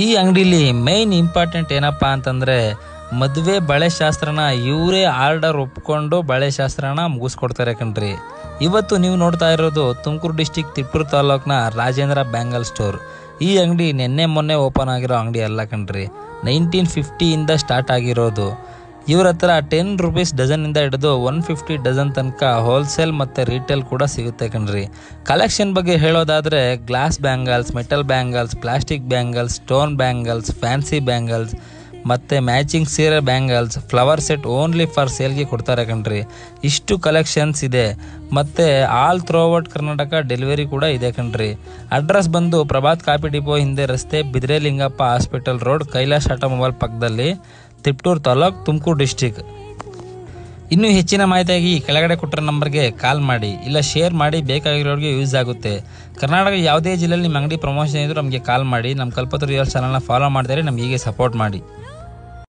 ಈ ಅಂಗಡಿಲಿ main important ಏನಪ್ಪಾ ಅಂತಂದರೆ ಮದುವೆ ಬಳೆ ಶಾಸ್ತ್ರನ ಇವರೇ ಆರ್ಡರ್ ಒಪ್ಕೊಂಡು ಬಳೆ ಶಾಸ್ತ್ರನ ಮುಗಿಸ್ಕೊಡ್ತಾರೆ ಕಣ್ರಿ. ಇವತ್ತು ನೀವು ನೋಡ್ತಾ ಇರೋದು ತುಮಕೂರು ಡಿಸ್ಟಿಕ್ ತಿಪ್ಟೂರು ತಾಲೂಕಿನ ರಾಜೇಂದ್ರ ಬ್ಯಾಂಗಲ್ ಸ್ಟೋರ್. ಈ ಅಂಗಡಿ ನಿನ್ನೆ ಮೊನ್ನೆ ಓಪನ್ ಆಗಿರೋ ಅಂಗಡಿ ಅಲ್ಲ ಕಣ್ರಿ, 1950ಇಂದ ಸ್ಟಾರ್ಟ್ ಆಗಿರೋದು. ಇವ್ರ ಹತ್ರ 10 ರೂಪೀಸ್ ಡಜನ್ನಿಂದ ಹಿಡಿದು 150 ಡಜನ್ ತನಕ ಹೋಲ್ಸೇಲ್ ಮತ್ತು ರೀಟೇಲ್ ಕೂಡ ಸಿಗುತ್ತೆ ಕಣ್ರಿ. ಕಲೆಕ್ಷನ್ ಬಗ್ಗೆ ಹೇಳೋದಾದರೆ glass bangles, metal bangles, plastic bangles, stone bangles, fancy bangles ಮತ್ತು ಮ್ಯಾಚಿಂಗ್ ಸೀರೆ bangles, flower set only for ಸೇಲ್ಗೆ ಕೊಡ್ತಾರೆ ಕಣ್ರಿ. ಇಷ್ಟು ಕಲೆಕ್ಷನ್ಸ್ ಇದೆ. ಮತ್ತು ಆಲ್ ಥ್ರೋಔಟ್ ಕರ್ನಾಟಕ ಡೆಲಿವರಿ ಕೂಡ ಇದೆ ಕಣ್ರಿ. ಅಡ್ರೆಸ್ ಬಂದು ಪ್ರಭಾತ್ ಕಾಫಿ ಡಿಪೋ ಹಿಂದೆ ರಸ್ತೆ, ಬಿದ್ರೆಲಿಂಗಪ್ಪ ಹಾಸ್ಪಿಟಲ್ ರೋಡ್, ಕೈಲಾಶ್ ಆಟೋಮೊಬೈಲ್ ಪಕ್ಕದಲ್ಲಿ, ತಿಪ್ಟೂರು ತಾಲೂಕು, ತುಮಕೂರು ಡಿಸ್ಟಿಕ್. ಇನ್ನೂ ಹೆಚ್ಚಿನ ಮಾಹಿತಿಯಾಗಿ ಕೆಳಗಡೆ ಕೊಟ್ಟಿರೋ ನಂಬರ್ಗೆ ಕಾಲ್ ಮಾಡಿ, ಇಲ್ಲ ಶೇರ್ ಮಾಡಿ, ಬೇಕಾಗಿರೋರಿಗೆ ಯೂಸ್ ಆಗುತ್ತೆ. ಕರ್ನಾಟಕ ಯಾವುದೇ ಜಿಲ್ಲೆಯಲ್ಲಿ ನಿಮ್ಮ ಅಂಗಡಿ ಪ್ರಮೋಷನ್ ಇದ್ದರೂ ನಮಗೆ ಕಾಲ್ ಮಾಡಿ. ನಮ್ಮ ಕಲ್ಪತರು ರಿಯಲ್ ಚಾನಲ್ನ ಫಾಲೋ ಮಾಡ್ತಾರೆ, ನಮಗೆ ಹೀಗೆ ಸಪೋರ್ಟ್ ಮಾಡಿ.